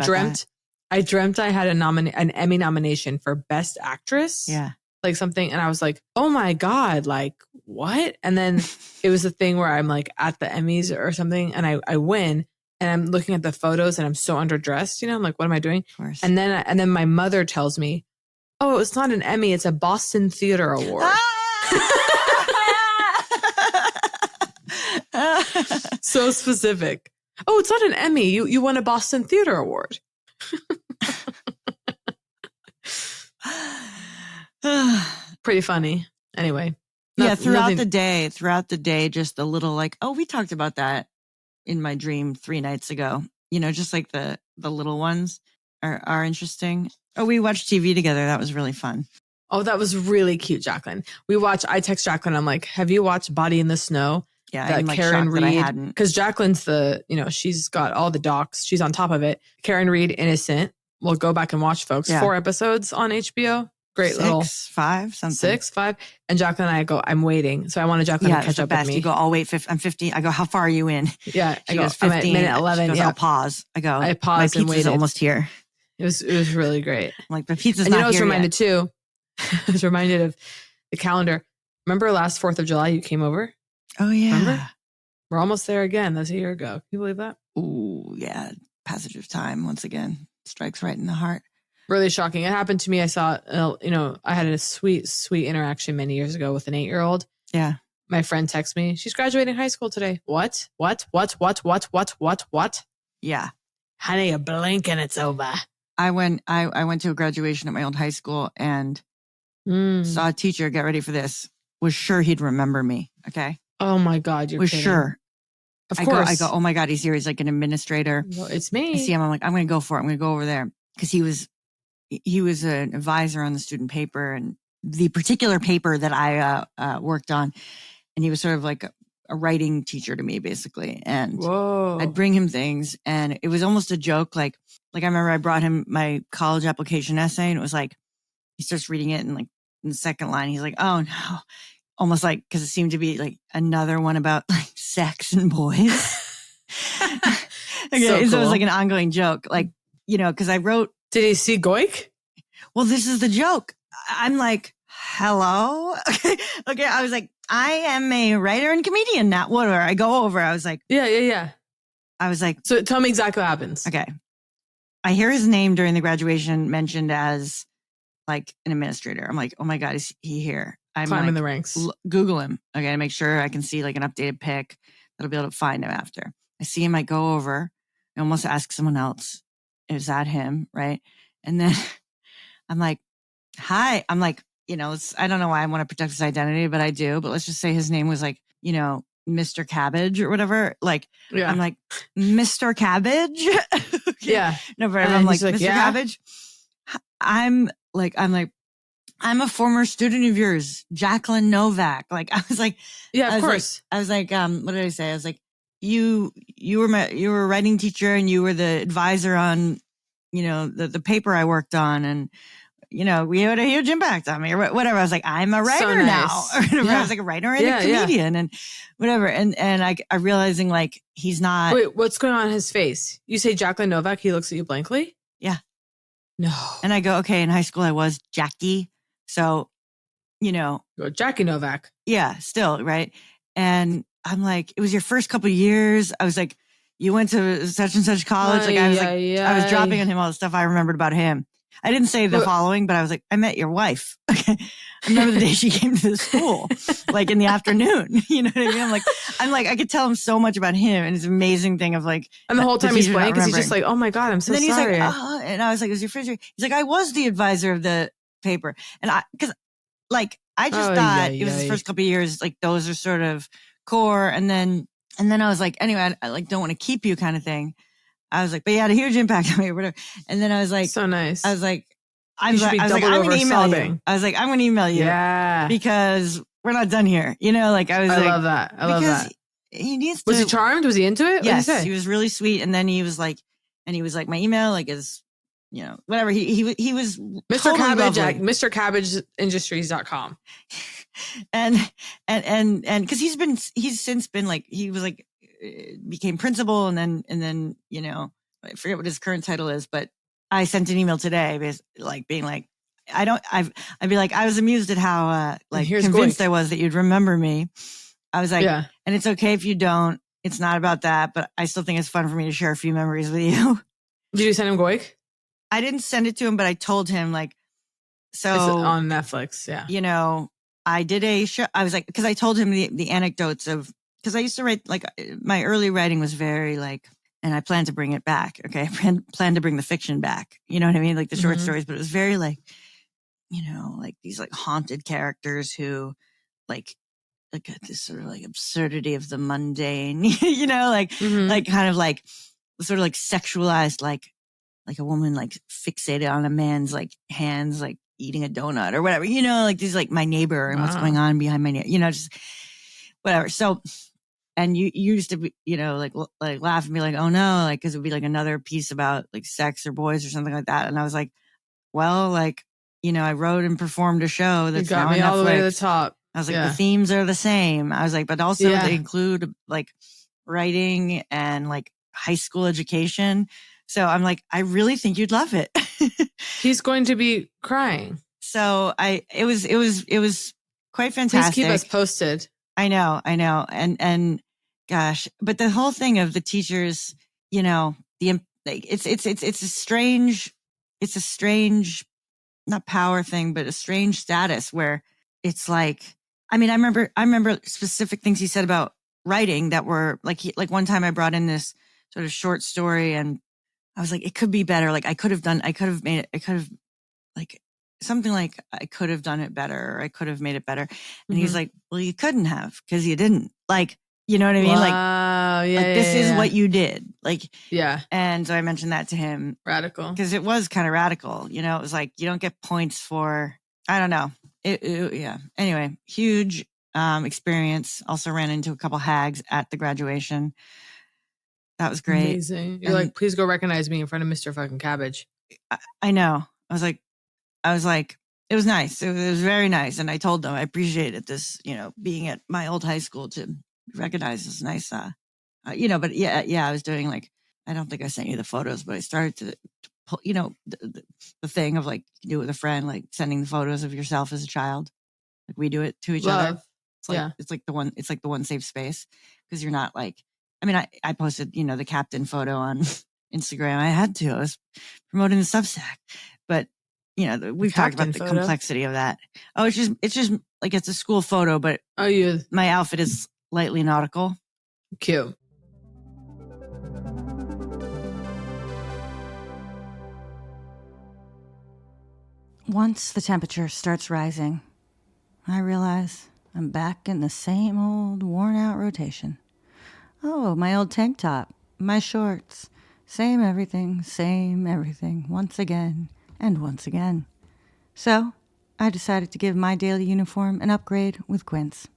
dreamt I had an Emmy nomination for Best Actress. Yeah. Like something. And I was like, oh my God, like what? And then it was a thing where I'm like at the Emmys or something and I win and I'm looking at the photos and I'm so underdressed, I'm like, what am I doing? Of course. And then my mother tells me, oh, it's not an Emmy. It's a Boston Theater Award. So specific. Oh, it's not an Emmy. You won a Boston Theater Award. Pretty funny. Anyway. Throughout the day, just a little like, oh, we talked about that in my dream 3 nights ago. Just like the little ones are interesting. Oh, we watched TV together. That was really fun. Oh, that was really cute, Jacqueline. I text Jacqueline. I'm like, have you watched Body in the Snow? Yeah, that I'm like Karen shocked that I Reed, hadn't. because Jacqueline's she's got all the docs. She's on top of it. Karen Reed, Innocent. We'll go back and watch, folks. 4 episodes on HBO. Great 5, something. 6, 5. And Jacqueline and I go, I'm waiting. So I wanted Jacqueline to catch up with me. You go, I'll wait. I'm 15. I go, how far are you in? Yeah. She goes, 15. I'm at minute 11. She goes, I'll pause. I paused my and pizza's waited. almost here. It was really great. I'm like, the pizza's and not here. I was reminded yet. too. I was reminded of the calendar. Remember last 4th of July you came over? Oh, yeah. Remember? We're almost there again. That's a year ago. Can you believe that? Ooh, yeah. Passage of time once again strikes right in the heart. Really shocking. It happened to me. I saw, I had a sweet, sweet interaction many years ago with an 8-year-old. Yeah. My friend texts me, she's graduating high school today. What? Yeah. Honey, you blink and it's over. I went to a graduation at my old high school and saw a teacher, get ready for this, was sure he'd remember me. Okay. Oh my God. Was kidding. sure. Of course. I go, oh my God, he's here. He's like an administrator. Well, it's me. I see him. I'm like, I'm going to go for it. I'm going to go over there. Because he was an advisor on the student paper and the particular paper that I worked on. And he was sort of like a writing teacher to me, basically. And whoa. I'd bring him things. And it was almost a joke. Like I remember I brought him my college application essay. And it was like, he starts reading it. And like in the second line, he's like, oh no. Almost like, because it seemed to be like another one about like sex and boys. Okay, so cool. So it was like an ongoing joke. Like, because I wrote. Did he see Goik? Well, this is the joke. I'm like, hello? Okay. I was like, I am a writer and comedian, not whatever. I go over. I was like. Yeah. I was like. So tell me exactly what happens. Okay. I hear his name during the graduation mentioned as like an administrator. I'm like, oh my God, is he here? I'm climbing the ranks. Google him. Okay. To make sure I can see like an updated pic that'll be able to find him after. I see him. I go over. I almost ask someone else. Is that him? Right. And then I'm like, hi. I'm like, I don't know why I want to protect his identity, but I do. But let's just say his name was like, Mr. Cabbage or whatever. Like, yeah. I'm like, Mr. Cabbage. Okay. Yeah. No, but I'm like, Mr. Cabbage. I'm a former student of yours, Jacqueline Novak. Like, I was like, yeah, of course. I was like, what did I say? I was like, you were a writing teacher and you were the advisor on, the paper I worked on. And, we had a huge impact on me or whatever. I was like, I'm a writer now. Or whatever. Yeah. I was like a writer and a comedian and whatever. And I realizing like, he's not. Wait, what's going on in his face? You say Jacqueline Novak. He looks at you blankly. Yeah. No. And I go, okay. In high school, I was Jackie. So, Jackie Novak. Yeah, still, right? And I'm like, it was your first couple of years. I was like, you went to such and such college. Like I was dropping on him all the stuff I remembered about him. I didn't say the following, but I was like, I met your wife. Okay. I remember the day she came to the school, like in the afternoon. You know what I mean? I'm like, I could tell him so much about him and his amazing thing of like. And the whole time he's playing because he's just like, oh my God, I'm so sorry. He's like, oh, and I was like, it was your first year. He's like, I was the advisor of the paper. And I just thought it was his first couple of years, like those are sort of core. And then And then I was like, anyway, I like don't want to keep you kind of thing. I was like, but he had a huge impact on me or whatever. And then I was like, So nice. I was like, You should be I'm doubled over going to email sobbing. you. I was like, I'm going to email you Yeah. because we're not done here. You know, like I was I like, love that. I love that. He needs to. Was he charmed? Was he into it? Yes, what did he say? he was really sweet. And then he was like, my email, like is, you know, whatever. He was Mr. totally Cabbage lovely. at MrCabbageIndustries.com. and because he's since been like, he was like, became principal and then, you know, I forget what his current title is, but I sent an email today, like being like, I'd be like, I was amused at how like convinced I was that you'd remember me. I was like, and it's okay if you don't. It's not about that, but I still think it's fun for me to share a few memories with you. Did you send him Goik? I didn't send it to him, but I told him like, so it's on Netflix. Yeah. You know, I did a show. I was like, because I told him the anecdotes of, because I used to write, like my early writing was very like, and I plan to bring it back. Okay. I plan to bring the fiction back. You know what I mean? Like the short stories, but it was very like, you know, like these like haunted characters who like this sort of like absurdity of the mundane, you know, like, like kind of like sort of like sexualized, like a woman like fixated on a man's like hands, like eating a donut or whatever, you know, like these like my neighbor and what's going on behind my neighbor, you know, just whatever. So, and you used to be, you know, like laugh and be like, oh no, like, cause it would be like another piece about like sex or boys or something like that. And I was like, well, like, you know, I wrote and performed a show that's got now me on all the way to Netflix. the top. I was like, the themes are the same. I was like, but also they include like writing and like high school education. So I'm like, I really think you'd love it. He's going to be crying. So it was quite fantastic. Please keep us posted. I know. And gosh, but the whole thing of the teachers, you know, it's a strange, not power thing, but a strange status where it's like, I mean, I remember specific things he said about writing that were like, one time I brought in this sort of short story and I was like, it could be better. Like I could have like something like I could have done it better or I could have made it better. And he's like, well, you couldn't have because you didn't. Like, you know what I mean? Wow. Like this is what you did. Like, yeah. And so I mentioned that to him. Radical. Because it was kind of radical. You know, it was like, you don't get points for, I don't know. Yeah. Anyway, huge experience. Also ran into a couple hags at the graduation. That was great. Amazing. You're like, please go recognize me in front of Mr. fucking Cabbage. I know. I was like, it was nice. It was very nice. And I told them I appreciated this, you know, being at my old high school to recognize this nice, you know, but yeah, I was doing like, I don't think I sent you the photos, but I started to pull, you know, the thing of like, you do it with a friend, like sending the photos of yourself as a child. Like we do it to each other. It's like, it's like the one safe space because you're not like, I mean, I posted, you know, the captain photo on Instagram. I had to. I was promoting the Substack, but you know, we've talked about the complexity of that. Oh, it's just like it's a school photo, but my outfit is lightly nautical. Cute. Once the temperature starts rising, I realize I'm back in the same old worn out rotation. Oh, my old tank top, my shorts, same everything, once again and once again. So I decided to give my daily uniform an upgrade with Quince.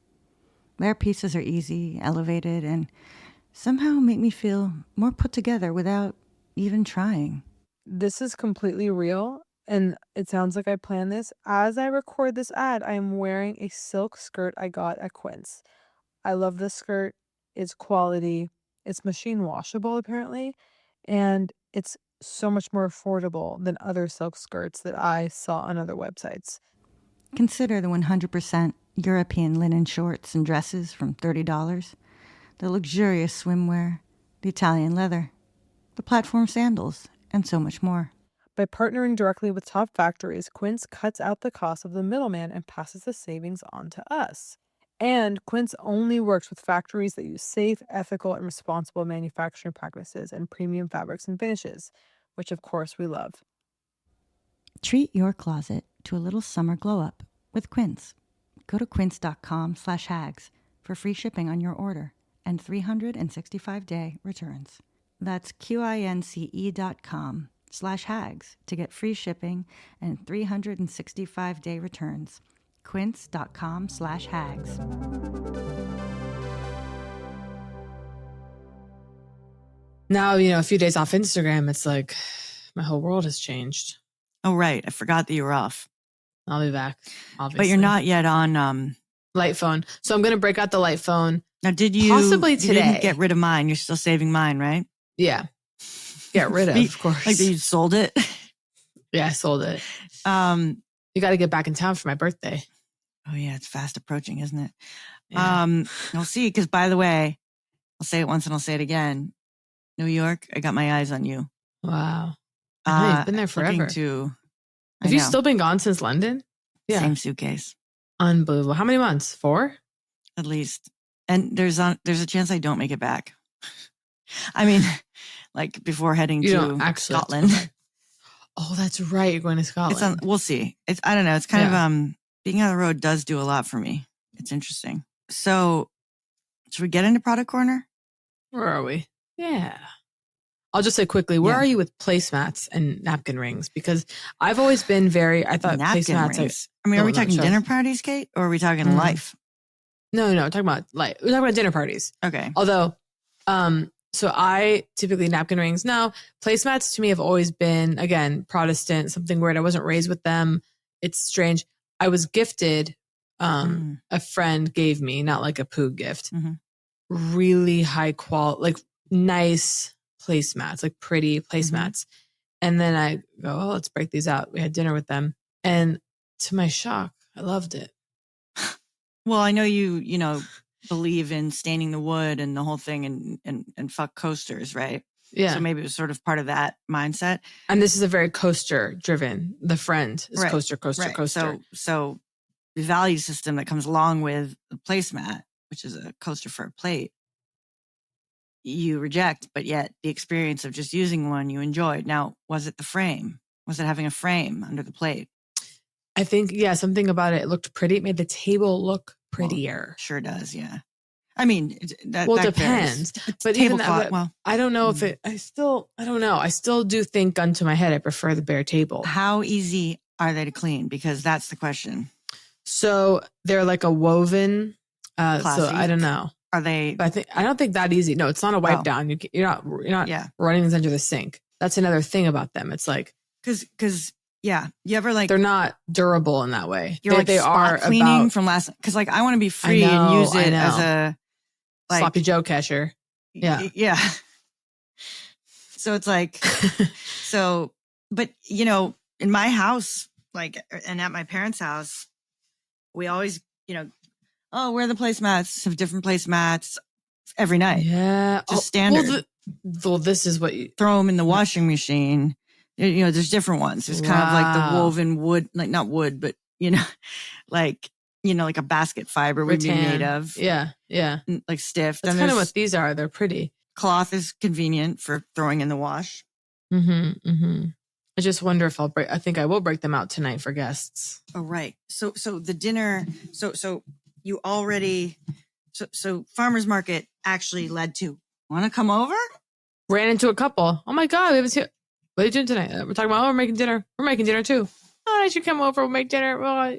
Their pieces are easy, elevated, and somehow make me feel more put together without even trying. This is completely real, and it sounds like I planned this. As I record this ad, I am wearing a silk skirt I got at Quince. I love this skirt. It's quality. It's machine washable, apparently, and it's so much more affordable than other silk skirts that I saw on other websites. Consider the 100% European linen shorts and dresses from $30, the luxurious swimwear, the Italian leather, the platform sandals, and so much more. By partnering directly with top factories, Quince cuts out the cost of the middleman and passes the savings on to us. And Quince only works with factories that use safe, ethical, and responsible manufacturing practices and premium fabrics and finishes, which of course we love. Treat your closet to a little summer glow up with Quince. Go to quince.com/hags for free shipping on your order and 365-day returns. That's quince.com/hags to get free shipping and 365-day returns. Quince.com/hags. Now, a few days off Instagram, it's like my whole world has changed. Oh, right. I forgot that you were off. I'll be back, obviously. But you're not yet on light phone. So I'm going to break out the light phone. Now, did you possibly today? You didn't get rid of mine. You're still saving mine, right? Yeah. Get rid of course. Like you sold it? Yeah, I sold it. You got to get back in town for my birthday. Oh, yeah. It's fast approaching, isn't it? Yeah. We'll see. Because, by the way, I'll say it once and I'll say it again. New York, I got my eyes on you. Wow. I know, you've been there forever. Have you still been gone since London? Yeah. Same suitcase. Unbelievable. How many months? 4? At least. And there's a chance I don't make it back. I mean, like before heading to Scotland. Oh, that's right. You're going to Scotland. We'll see. I don't know. It's kind of being on the road does do a lot for me. It's interesting. So should we get into product corner? Where are we? Yeah. I'll just say quickly, where are you with placemats and napkin rings? Because I've always been I thought napkin placemats rings. Are we talking dinner parties, Kate? Or are we talking life? No, I'm talking about we're talking about dinner parties. Okay. Although, so I typically napkin rings. Now, placemats to me have always been, again, Protestant, something weird. I wasn't raised with them. It's strange. I was gifted, a friend gave me, not like a Poog gift, really high quality, like nice placemats, like pretty placemats. And then I go, oh, let's break these out. We had dinner with them. And to my shock, I loved it. Well, I know you believe in staining the wood and the whole thing and fuck coasters, right? Yeah. So maybe it was sort of part of that mindset. And this is a very coaster driven. The friend is coaster. So the value system that comes along with the placemat, which is a coaster for a plate, you reject, but yet the experience of just using one you enjoyed. Now, was it the frame? Was it having a frame under the plate? I think, something about it looked pretty. It made the table look prettier. Well, sure does, yeah. I mean, that depends. But even that, I don't know if I don't know. I still do think, gun to my head, I prefer the bare table. How easy are they to clean? Because that's the question. So they're like a woven. So I don't know. Are they? But I don't think that easy. No, it's not a wipe down. You're not running this under the sink. That's another thing about them. It's like because you ever like they're not durable in that way. They are cleaning from last. Because like I want to be free and use it as a sloppy Joe casher. Yeah. So it's like but in my house, like, and at my parents' house, we always where are the placemats? Have different placemats every night. Yeah. Just standard. Well, this is what you throw them in the washing machine. There's different ones. There's kind of like the woven wood, like not wood, but like a basket fiber would be made of. Yeah. Yeah. Like stiff. That's kind of what these are. They're pretty. Cloth is convenient for throwing in the wash. I just wonder if I think I will break them out tonight for guests. Oh, right. So the dinner, so you already, so farmer's market actually led to, want to come over? Ran into a couple. Oh my God, we haven't seen, what are you doing tonight? We're talking about, we're making dinner. We're making dinner too. Oh, I should come over, we'll make dinner. Well,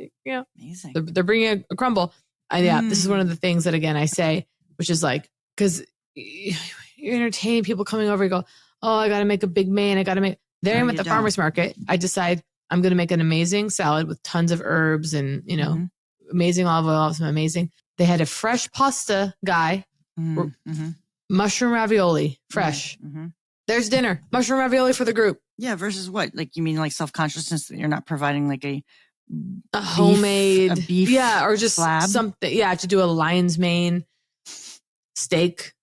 Amazing. They're bringing a crumble. This is one of the things that, again, I say, which is like, because you entertain people coming over, you go, oh, I got to make a big main. There I'm at the farmer's market. I decide I'm going to make an amazing salad with tons of herbs and, amazing olive oil, some amazing. They had a fresh pasta guy, mushroom ravioli, fresh. There's dinner, mushroom ravioli for the group. Yeah, versus what? Like, you mean like self-consciousness that you're not providing like a homemade beef or just slab? Something. Yeah, to do a lion's mane steak.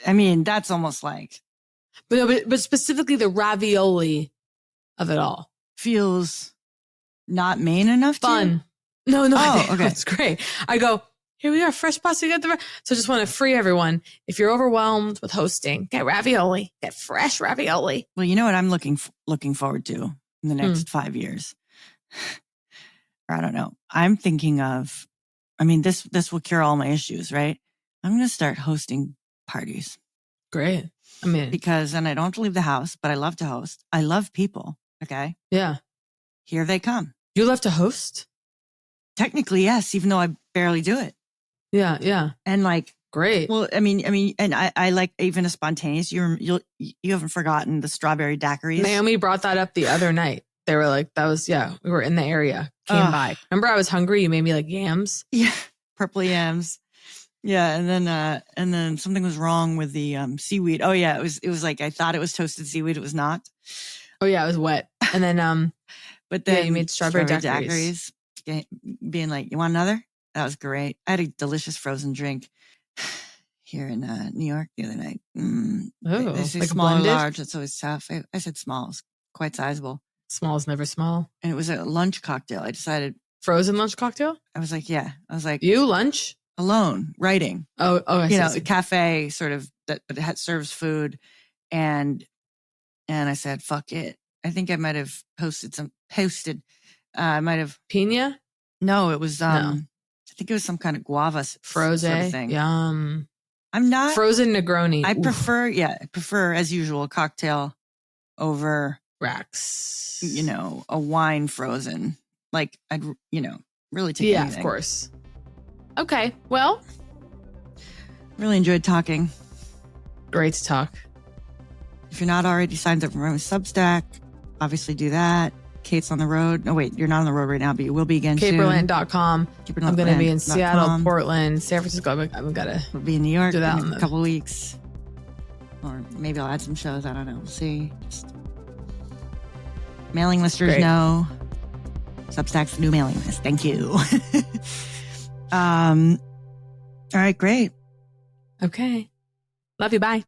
I mean, that's almost like. But specifically the ravioli of it all feels not main enough. Fun. No. Oh, okay. It's great. I go, here we are, fresh pasta. So I just want to free everyone. If you're overwhelmed with hosting, get ravioli, get fresh ravioli. Well, you know what I'm looking forward to in the next 5 years? Or I don't know. I'm thinking of, I mean, this will cure all my issues, right? I'm going to start hosting parties. Great. I mean, Because then I don't have to leave the house, but I love to host. I love people. Okay. yeah. Here they come. You love to host? Technically, yes, even though I barely do it. Yeah. Yeah. And like, Great. well, I mean, and I like even a spontaneous. You haven't forgotten the strawberry daiquiris. Naomi brought that up the other night. They were like, that was, we were in the area, came by. Remember I was hungry? You made me like yams. Yeah. Purple yams. Yeah. And then something was wrong with the seaweed. Oh yeah. It was like, I thought it was toasted seaweed. It was not. Oh yeah. It was wet. And then, but then you made strawberry daiquiris. Being like, you want another? That was great. I had a delicious frozen drink here in New York the other night. They say like small or blended? large. It's always tough. I said small. It's quite sizable. Small is never small. And it was a lunch cocktail. I decided. Frozen lunch cocktail? I was like, yeah. I was like, You lunch? alone, writing. I see. A cafe sort of that, but it serves food. And I said, fuck it. I think I might have I might have. Pina? No, it was, No. I think it was some kind of guava Froze sort of thing. Yum. I'm not. Frozen Negroni. I Oof. prefer as usual a cocktail over, Racks. a wine frozen. Like I'd, really take anything. Of course. Okay. Well, Really enjoyed talking. great to talk. If you're not already signed up for my Substack, obviously do that. Kate's on the road. No, wait, you're not on the road right now, but you will be again soon. KateBerlant.com. I'm going to be in Seattle, KateBerlant.com. Portland, San Francisco. I've got to. We'll be in New York Do that in on a the- couple of weeks. Or maybe I'll add some shows. I don't know. We'll see. Just mailing listers Great. know. Substack's the new mailing list. Thank you. All right, great. Okay. Love you. Bye.